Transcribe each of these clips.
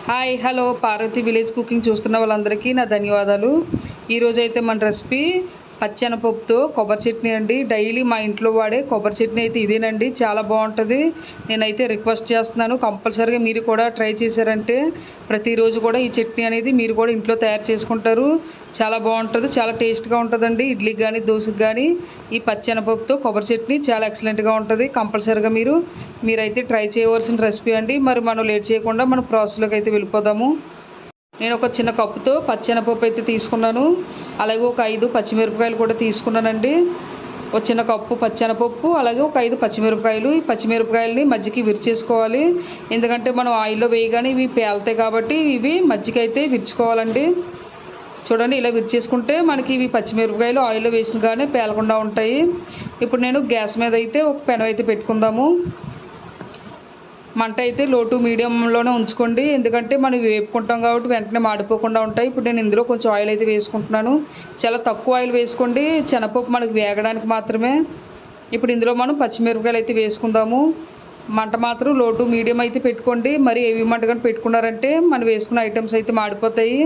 Hi hello Parvati village cooking చూస్తున్న వాళ్ళందరికీ నా ధన్యవాదాలు. ఈరోజైతే మన రెసిపీ పచ్చెనపప్పుతో కొబ్బరి చట్నీ అండి. డైలీ మా ఇంట్లో వాడే కొబ్బరి చట్నీ అయితే ఇదేనండి. చాలా బాగుంటుంది. నేనైతే రిక్వెస్ట్ చేస్తున్నాను, కంపల్సరీగా మీరు కూడా ట్రై చేశారంటే ప్రతిరోజు కూడా ఈ చట్నీ అనేది మీరు కూడా ఇంట్లో తయారు చేసుకుంటారు. చాలా బాగుంటుంది, చాలా టేస్ట్గా ఉంటుందండి. ఇడ్లీకి కానీ దోశకి కానీ ఈ పచ్చెనపప్పుతో కొబ్బరి చట్నీ చాలా ఎక్సలెంట్గా ఉంటుంది. కంపల్సరీగా మీరైతే ట్రై చేయవలసిన రెసిపీ అండి. మరి మనం లేట్ చేయకుండా మన ప్రాసెస్లోకి అయితే వెళ్ళిపోదాము. నేను ఒక చిన్న కప్పుతో పచ్చెనపప్పు అయితే తీసుకున్నాను. అలాగే ఒక 5 పచ్చిమిరపకాయలు కూడా తీసుకున్నానండి. ఒక చిన్న కప్పు పచ్చెనపప్పు, అలాగే ఒక 5 పచ్చిమిరపకాయలు. ఈ పచ్చిమిరపకాయలని మజ్జిగకి విరిచేసుకోవాలి. ఎందుకంటే మనం ఆయిల్లో వేయగానే ఇవి పేలుతాయి కాబట్టి ఇవి మజ్జిగ అయితే విరుచుకోవాలండి. చూడండి, ఇలా విరిచేసుకుంటే మనకి ఇవి పచ్చిమిరపకాయలు ఆయిల్లో వేసినగానే పేలకుండా ఉంటాయి. ఇప్పుడు నేను గ్యాస్ మీద అయితే ఒక పెనం అయితే పెట్టుకుందాము. మంట అయితే లో టు మీడియంలోనే ఉంచుకోండి, ఎందుకంటే మనం వేపుకుంటాం కాబట్టి వెంటనే మాడిపోకుండా ఉంటాయి. ఇప్పుడు నేను ఇందులో కొంచెం ఆయిల్ అయితే వేసుకుంటున్నాను. చాలా తక్కువ ఆయిల్ వేసుకోండి, శనగపప్పు మనకు వేగడానికి మాత్రమే. ఇప్పుడు ఇందులో మనం పచ్చిమిరపకాయలు అయితే వేసుకుందాము. మంట మాత్రం లో టు మీడియం అయితే పెట్టుకోండి. మరి ఏవి మంట కానీ పెట్టుకున్నారంటే మనం వేసుకున్న ఐటమ్స్ అయితే మాడిపోతాయి.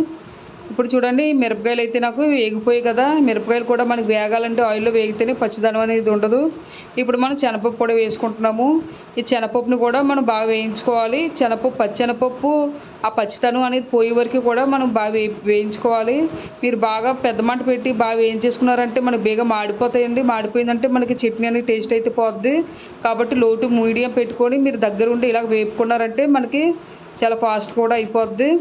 ఇప్పుడు చూడండి, మిరపకాయలు అయితే నాకు వేగిపోయాయి కదా. మిరపకాయలు కూడా మనకి వేగాలంటే ఆయిల్లో వేగితేనే పచ్చిదనం అనేది ఉండదు. ఇప్పుడు మనం శనగపప్పు కూడా వేసుకుంటున్నాము. ఈ శనగపప్పుని కూడా మనం బాగా వేయించుకోవాలి. పచ్చెనపప్పు ఆ పచ్చిదనం అనేది పోయే వరకు కూడా మనం బాగా వేయించుకోవాలి. మీరు బాగా పెద్ద మంట పెట్టి బాగా వేయించేసుకున్నారంటే మనకి బేగా మాడిపోతాయండి. మాడిపోయిందంటే మనకి చట్నీ అనేది టేస్ట్ అయితే పోద్ది. కాబట్టి లో టు మీడియం పెట్టుకొని మీరు దగ్గర ఉండి ఇలా వేపుకున్నారంటే మనకి చాలా ఫాస్ట్ కూడా అయిపోద్ది.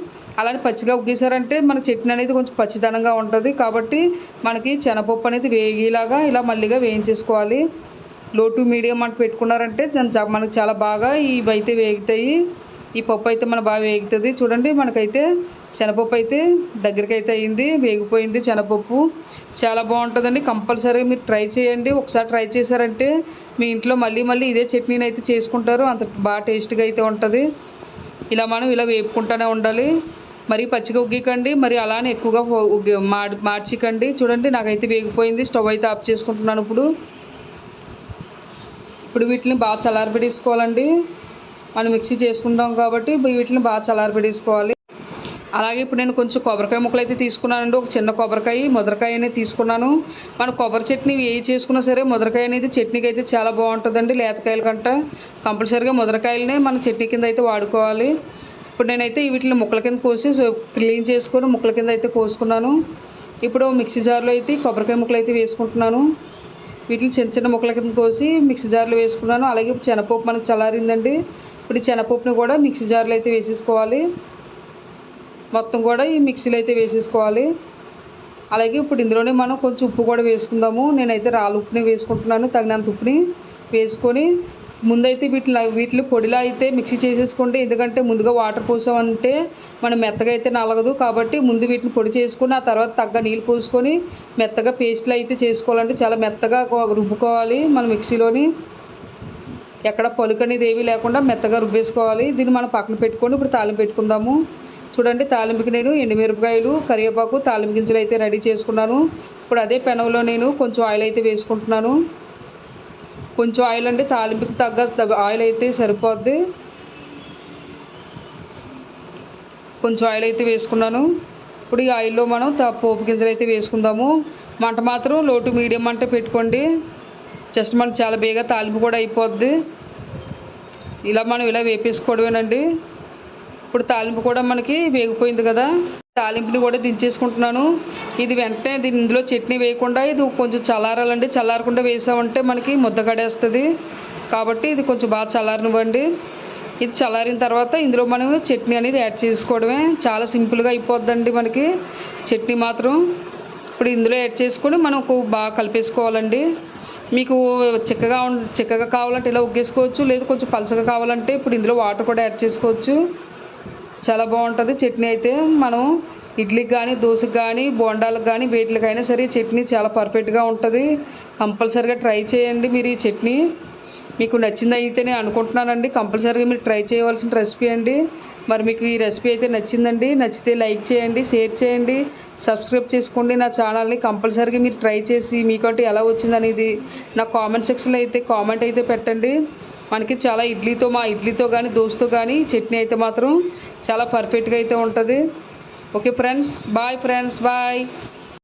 అలానే పచ్చిగా ఉగ్గేసారంటే మన చట్నీ అనేది కొంచెం పచ్చిదనంగా ఉంటుంది. కాబట్టి మనకి శనగపప్పు అనేది వేగేలాగా ఇలా మళ్ళీగా వేయించేసుకోవాలి. లో టు మీడియం మంట పెట్టుకున్నారంటే మనకు చాలా బాగా ఇవి అయితే వేగుతాయి. ఈ పప్పు అయితే మన బాగా వేగుతుంది. చూడండి, మనకైతే శనగపప్పు అయితే దగ్గరికి అయితే అయింది, వేగిపోయింది శనగపప్పు. చాలా బాగుంటుందండి. కంపల్సరీగా మీరు ట్రై చేయండి. ఒకసారి ట్రై చేశారంటే మీ ఇంట్లో మళ్ళీ ఇదే చట్నీని అయితే చేసుకుంటారు. అంత బాగా టేస్ట్గా అయితే ఉంటుంది. మనం ఇలా వేపుకుంటూనే ఉండాలి. మరి పచ్చిగా ఉగ్గికండి, మరి అలానే ఎక్కువగా మార్చికండి. చూడండి, నాకైతే వేగిపోయింది. స్టవ్ అయితే ఆఫ్ చేసుకుంటున్నాను. ఇప్పుడు వీటిని బాగా చల్లారబెట్టేసుకోవాలండి. మనం మిక్సీ చేసుకుంటాం కాబట్టి వీటిని బాగా చల్లారబెట్టేసుకోవాలి. అలాగే ఇప్పుడు నేను కొంచెం కొబ్బరికాయ ముక్కలు అయితే తీసుకున్నానండి. ఒక చిన్న కొబ్బరికాయ, ముదరకాయ అనేది తీసుకున్నాను. మనం కొబ్బరి చట్నీ ఏ చేసుకున్నా సరే ముదరకాయ అనేది చట్నీకి అయితే చాలా బాగుంటుందండి. లేతకాయల కంట కంపల్సరీగా ముదరకాయలనే మన చట్నీ కింద అయితే వాడుకోవాలి. ఇప్పుడు నేనైతే వీటిని ముక్కల కింద కోసి క్లీన్ చేసుకొని ముక్కల కింద అయితే కోసుకున్నాను. ఇప్పుడు మిక్సీ జార్లో అయితే కొబ్బరికాయ ముక్కలు అయితే వేసుకుంటున్నాను. వీటిని చిన్న చిన్న ముక్కల కింద కోసి మిక్సీ జార్లో వేసుకున్నాను. అలాగే ఇప్పుడు శనగపప్పు మనకు చల్లారిందండి. ఇప్పుడు ఈ శనగపప్పుని కూడా మిక్సీ జార్లో అయితే వేసేసుకోవాలి. మొత్తం కూడా ఈ మిక్సీలో అయితే వేసేసుకోవాలి. అలాగే ఇప్పుడు ఇందులోనే మనం కొంచెం ఉప్పు కూడా వేసుకుందాము. నేనైతే రాళ్ళ ఉప్పుని వేసుకుంటున్నాను. తగినంత ఉప్పుని వేసుకొని ముందైతే వీటిని పొడిలా అయితే మిక్సీ చేసేసుకోండి. ఎందుకంటే ముందుగా వాటర్ పోసామంటే మనం మెత్తగా అయితే నలగదు. కాబట్టి ముందు వీటిని పొడి చేసుకొని ఆ తర్వాత తగ్గ నీళ్ళు పోసుకొని మెత్తగా పేస్ట్లు అయితే చేసుకోవాలంటే చాలా మెత్తగా రుబ్బుకోవాలి. మనం మిక్సీలోని ఎక్కడ పలుకు అనేది ఏమీ లేకుండా మెత్తగా రుబ్బేసుకోవాలి. దీన్ని మనం పక్కన పెట్టుకొని ఇప్పుడు తాలింపు పెట్టుకుందాము. చూడండి, తాలింపుకి నేను ఎండుమిరపకాయలు, కరివేపాకు, తాలింపు గింజలు అయితే రెడీ చేసుకున్నాను. ఇప్పుడు అదే పెనంలో నేను కొంచెం ఆయిల్ అయితే వేసుకుంటున్నాను. కొంచెం ఆయిల్ అంటే తాలింపుకి తగ్గ ఆయిల్ అయితే సరిపోద్ది. కొంచెం ఆయిల్ అయితే వేసుకున్నాను. ఇప్పుడు ఈ ఆయిల్లో మనం పోపు గింజలు అయితే వేసుకుందాము. మంట మాత్రం లో టు మీడియం మంట పెట్టుకోండి. జస్ట్ మనం చాలా బేగా తాలింపు కూడా అయిపోద్ది. మనం ఇలా వేపేసుకోవడమేనండి. ఇప్పుడు తాలింపు కూడా మనకి వేగిపోయింది కదా. తాలింపుని కూడా దించేసుకుంటున్నాను. ఇది వెంటనే ఇందులో చట్నీ వేయకుండా ఇది కొంచెం చల్లారాలండి. చల్లారకుండా వేసామంటే మనకి ముద్ద కడేస్తుంది. కాబట్టి ఇది కొంచెం బాగా చల్లారనివ్వండి. ఇది చల్లారిన తర్వాత ఇందులో మనం చట్నీ అనేది యాడ్ చేసుకోవడమే. చాలా సింపుల్గా అయిపోద్దండి మనకి చట్నీ మాత్రం. ఇప్పుడు ఇందులో యాడ్ చేసుకొని మనకు బాగా కలిపేసుకోవాలండి. మీకు చిక్కగా కావాలంటే ఇలా ఉగ్గేసుకోవచ్చు, లేదు కొంచెం పలసగా కావాలంటే ఇప్పుడు ఇందులో వాటర్ కూడా యాడ్ చేసుకోవచ్చు. చాలా బాగుంటుంది చట్నీ అయితే. మనం ఇడ్లీకి కానీ దోశకి కానీ బోండాలకు కానీ వేటికైనా సరే చట్నీ చాలా పర్ఫెక్ట్గా ఉంటుంది. కంపల్సరీగా ట్రై చేయండి మీరు ఈ చట్నీ. మీకు నచ్చింది అయితేనే అనుకుంటున్నానండి. కంపల్సరీగా మీరు ట్రై చేయవలసిన రెసిపీ అండి. మరి మీకు ఈ రెసిపీ అయితే నచ్చిందండి. నచ్చితే లైక్ చేయండి, షేర్ చేయండి, సబ్స్క్రైబ్ చేసుకోండి నా ఛానల్ని. కంపల్సరీగా మీరు ట్రై చేసి మీకంటే ఎలా వచ్చిందనేది నా కామెంట్ సెక్షన్లో అయితే కామెంట్ అయితే పెట్టండి. మనకి చాలా మా ఇడ్లీతో కానీ దోశతో కానీ చట్నీ అయితే మాత్రం చాలా పర్ఫెక్ట్గా అయితే ఉంటుంది. Okay friends, bye friends, bye.